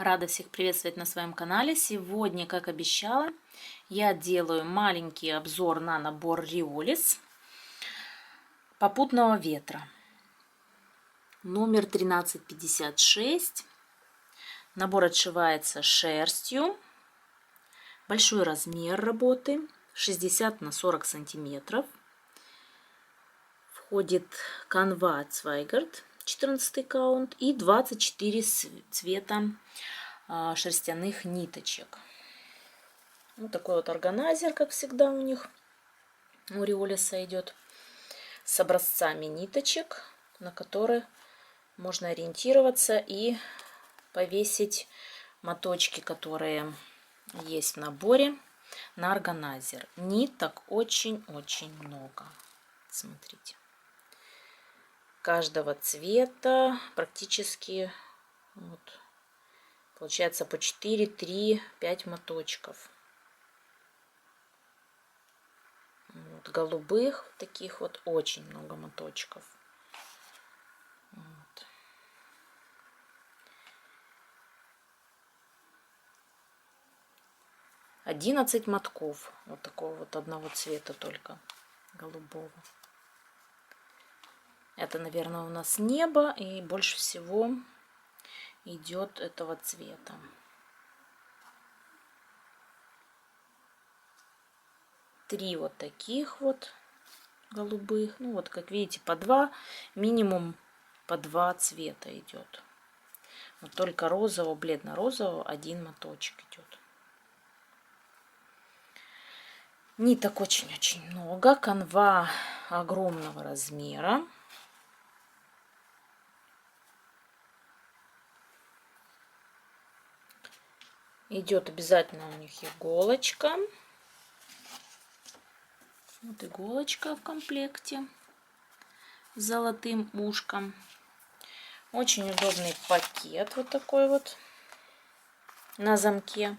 Рада всех приветствовать на своем канале. Сегодня, как обещала, я делаю маленький обзор на набор Риолис попутного ветра. Номер 1356. Набор отшивается шерстью. Большой размер работы. 60 на 40 сантиметров. Входит канва от Zweigart, 14 каунт, и 24 цвета шерстяных ниточек. Вот такой вот органайзер, как всегда у них, у Риолиса идет, с образцами ниточек, на которые можно ориентироваться и повесить моточки, которые есть в наборе, на органайзер. Ниток очень-очень много. Смотрите. Каждого цвета практически вот, получается по 4, 3, 5 моточков. Вот, голубых таких вот очень много моточков. Вот. Одиннадцать мотков вот такого вот одного цвета только голубого. Это, наверное, у нас небо, и больше всего идет этого цвета. Три вот таких вот голубых. Ну вот, как видите, по два, минимум по два цвета идет. Вот только розового, бледно-розового один моточек идет. Ниток очень-очень много. Канва огромного размера. Идет обязательно у них иголочка. Вот иголочка в комплекте с золотым ушком. Очень удобный пакет вот такой вот на замке.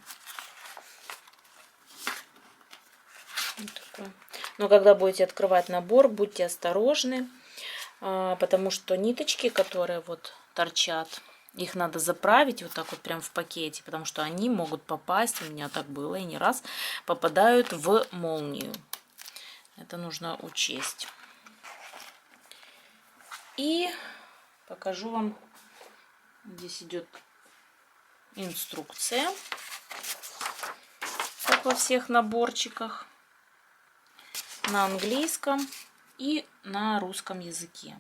Вот такой. Но когда будете открывать набор, будьте осторожны, потому что ниточки, которые вот торчат, их надо заправить вот так вот прям в пакете, потому что они могут попасть, у меня так было и не раз, попадают в молнию. Это нужно учесть. И покажу вам, здесь идет инструкция, как во всех наборчиках, на английском и на русском языке.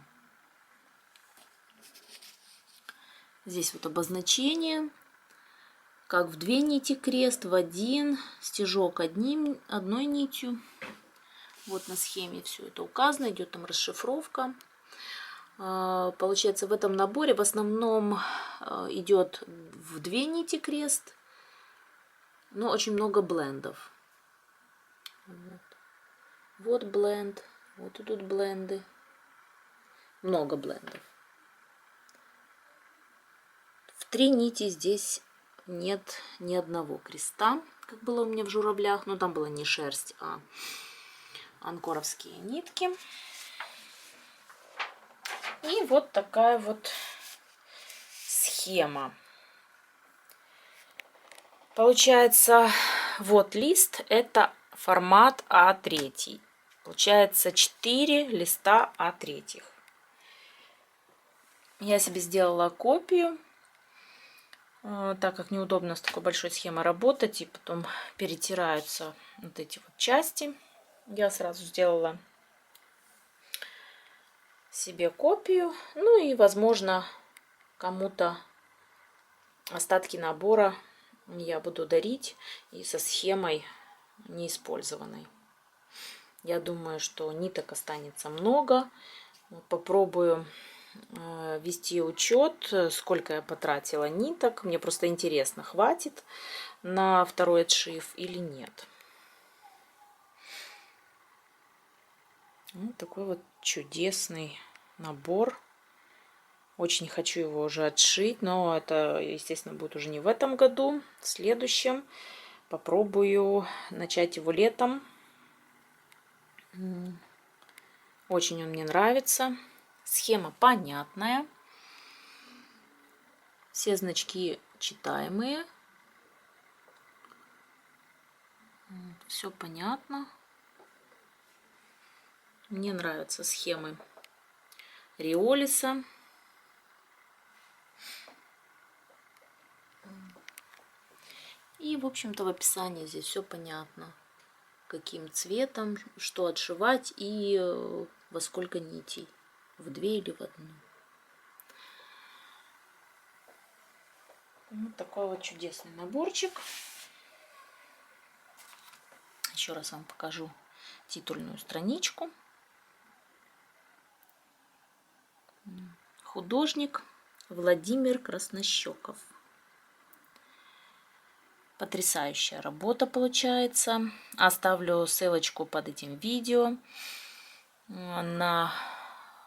Здесь вот обозначение, как в 2 нити крест, в 1 стежок одной нитью. Вот на схеме все это указано, идет там расшифровка. Получается, в этом наборе в основном идет в 2 нити крест, но очень много блендов. Вот бленд, вот идут бленды, много блендов. В 3 нити здесь нет ни одного креста, как было у меня в журавлях, но там была не шерсть, а анкоровские нитки. И вот такая вот схема. Получается, вот лист, это формат А3. Получается 4 листа А3. Я себе сделала копию, так как неудобно с такой большой схемой работать, и потом перетираются вот эти вот части. Я сразу сделала себе копию, ну и, возможно, кому-то остатки набора я буду дарить и со схемой неиспользованной. Я думаю, что ниток останется много. Попробую вести учет, сколько я потратила ниток. Мне просто интересно, хватит на второй отшив или нет. Вот такой вот чудесный набор. Очень хочу его уже отшить, но это, естественно, будет уже не в этом году, в следующем. Попробую начать его летом. Очень он мне нравится. Схема понятная. Все значки читаемые. Все понятно. Мне нравятся схемы Риолиса. И, в общем-то, в описании здесь все понятно. Каким цветом, что отшивать и во сколько нитей. В 2 или в 1. Вот такой вот чудесный наборчик. Еще раз вам покажу титульную страничку. Художник Владимир Краснощеков. Потрясающая работа получается. Оставлю ссылочку под этим видео на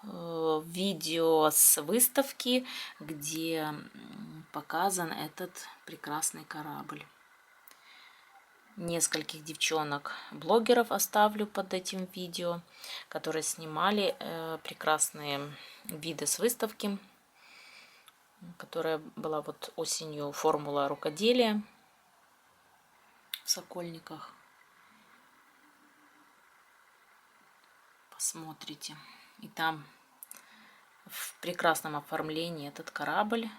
видео с выставки, где показан этот прекрасный корабль. Нескольких девчонок-блогеров оставлю под этим видео, которые снимали прекрасные виды с выставки, которая была вот осенью «Формула рукоделия» в Сокольниках. Посмотрите. И там в прекрасном оформлении этот корабль.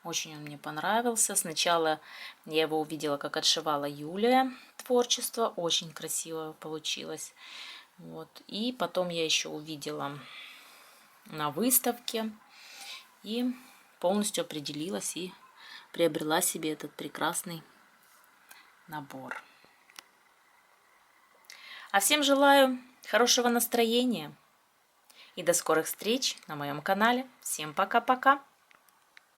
Очень он мне понравился. Сначала я его увидела, как отшивала Юлия творчество. Очень красиво получилось. Вот. И потом я еще увидела на выставке. И полностью определилась и приобрела себе этот прекрасный набор. А всем желаю хорошего настроения. И до скорых встреч на моем канале. Всем пока-пока.